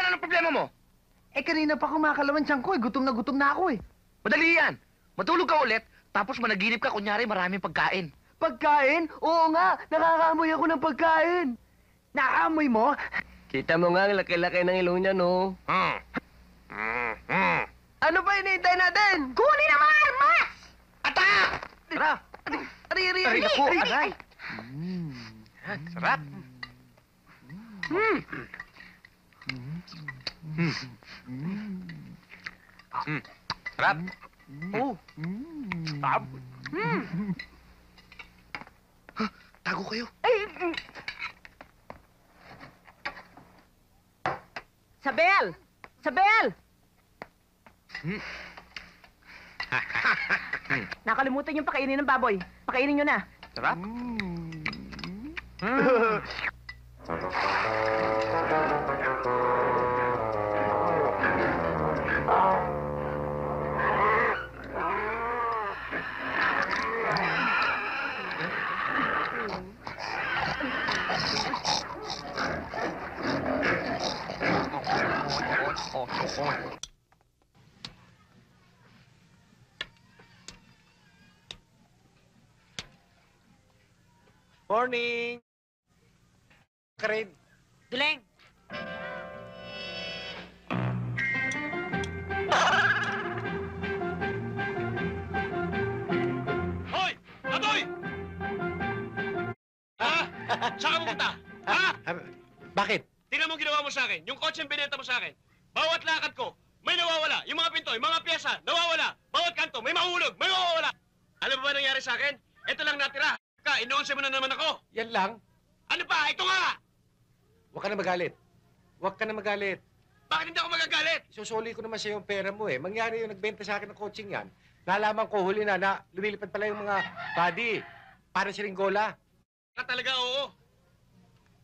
anong problema mo? Eh, kanina pa kumakalawan siyang ko eh. Gutom na ako eh. Madali yan. Matulog ka ulit, tapos managinip ka, kunyari maraming pagkain. Pagkain? Oo nga, nakakaamoy ako ng pagkain. Nakaamoy mo? Kita mo nga ang laki-laki ng ilong niya, no? Ano ba hinihintay natin? Kunin ang mga armas! Atak! Tara! Aray naku, aray. Sarap. Sarap. Oh. Sarap. Tago kayo. Sabel! Sabel! Nakalimutan yung pakainin ng baboy. Pakainin nyo na. Sarap. Morning! Karin! Duleng! Hoy! Aboy! Ha? Saan ka pupunta? Ha? Bakit? Tingnan mo ginawa mo sa akin. Yung kotse yung binenta mo sa akin. Bawat lakad ko, may nawawala. Yung mga pinto, yung mga pyesa, nawawala. Bawat kanto, may mahulog, may nawawala. Alam mo ba nangyari sa akin? Ito lang natira. Inoonse mo na naman ako. Yan lang. Ano pa? Ito nga! Huwag ka na magalit. Huwag ka na magalit. Bakit hindi ako magagalit? Isusuli ko naman sa yung pera mo eh. Mangyari yung nagbenta sa akin ng coaching yan. Nalaman ko huli na lumilipad pala yung mga body. Para si Ringgola. Talaga, oo.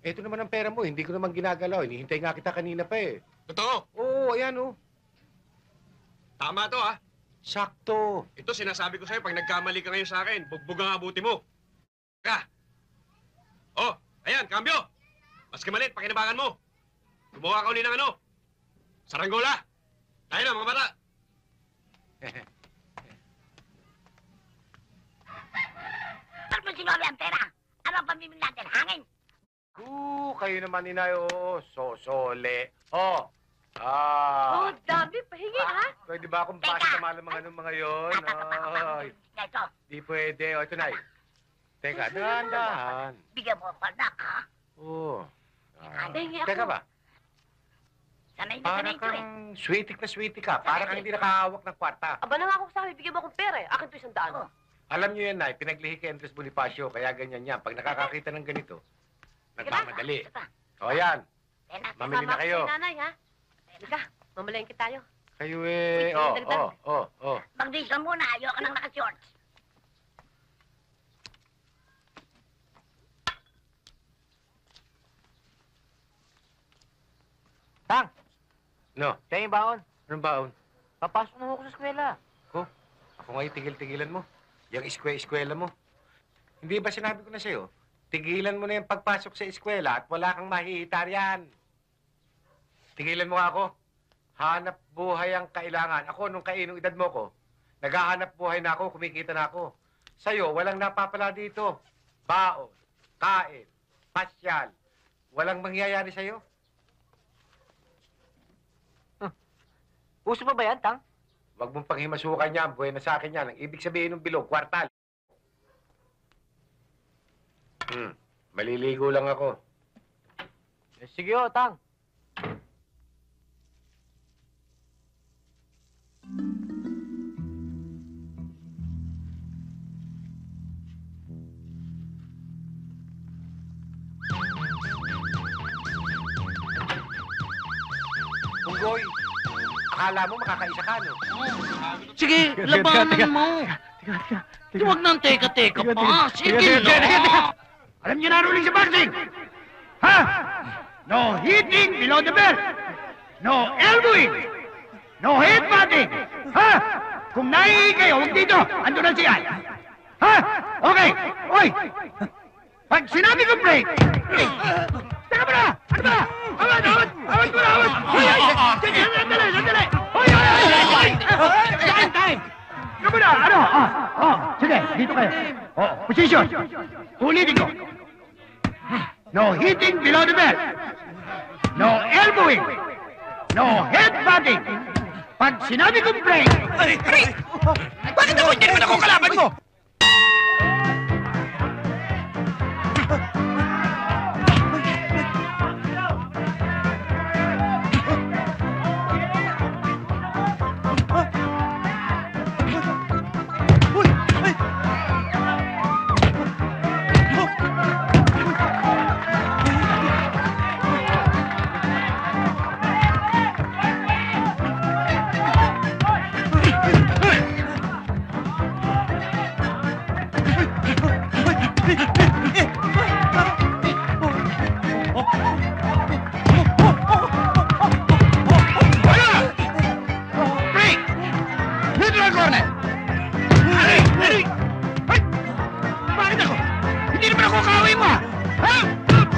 Ito naman ang pera mo. Hindi ko naman ginagalaw. Hinihintay nga kita kanina pa eh. Totoo. Oo, ayan oh. Tama to, ha? Sakto. Ito sinasabi ko sa'yo, pag nagkamali ka ngayon sa akin, bugbog ang abuti mo. Ka! Oh, ayan, kambyo! Mas kamalit, pakinabangan mo. Gumawa ka uli ng ano? Saranggola! Tayo na, mga bata! Ba't mo sinabi ang pera? Ano ang pamimili natin? Hangin? Kayo naman inay, oo. Sosole. Oh. Oh, dami. Pahingi, ha? Pwede ba akong basa sa mga yon? Ay, Ito, di pwede. O, ito, Nay. Teka, dahan-dahan. bigyan mo ako, anak, ha? Oo. Pahingi ako. Teka ba? Sanay na Para sanay ko, eh. kang sweetie ka. Para kang hindi nakahawak ng kwarta. Aba na nga ako sa akin, bigyan mo akong pera eh. Akin to 100. Oh. Alam niyo yan, Nay. Pinaglihi kay Andres Bonifacio. Kaya ganyan yan. Pag nakakakita ng ganito, nagmamadali. Ito pa. O, yan. Kaya natin. Mamili na kayo. Sama ko si nanay, ha? Halika, mamalengke tayo. Kayo eh. Wait, Mag-dis ka muna. Ayoko nang naka-shorts. Tang, No. siya yung baon. Anong baon? Papasok na ako sa eskwela. Ako ngayon tigil-tigilan mo. Yung eskwela mo. Hindi ba sinabi ko na sa'yo? Tigilan mo na yung pagpasok sa eskwela at wala kang mahihitar yan. Tigilan mo nga ako. Hanap buhay ang kailangan. Ako, nung kainong edad mo ko, naghahanap buhay na ako, kumikita na ako. Sa'yo, walang napapala dito. Baon, kain, pasyal. Walang mangyayari sa'yo. Uso pa ba yan, Tang? Huwag mong panghimasukan yan. Buhay na sa akin yan. Ang ibig sabihin ng bilog, kwartal. Maliligo lang ako. Sige o, Tang. Punggoy, akala mo makakaisa ka, no? Sige, labanan mo. Huwag nang teka-teka pa. Sige na. Alam niyo na ruling sa boxing? Ha? No hitting below the belt. No elbowing. No headbutting. Ha? Kung naihi kayo, huwag dito. Ando na siya. Ha? Okay. Oy! Pag sinabi ko break. Teka mo na! Ano ba? Awad! Awad! Awad mo na! Awad! Hoy! Oh, position. Ulitin ko. No hitting below the belt. No elbowing. No headbutting. Pag sinabi kong break, Bakit ako hindi naman ako kalaban mo? break! Neutral corner! Aray! Aray! Ay! Bakit ako? Hindi naman ako kaaway mo, ah! Ha?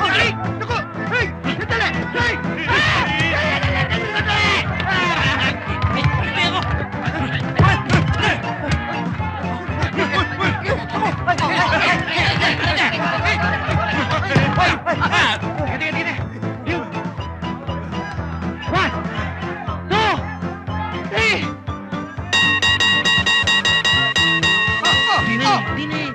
Aray! Naku! Ay! Sandali! Ay! Ah! One, two, three. Dini!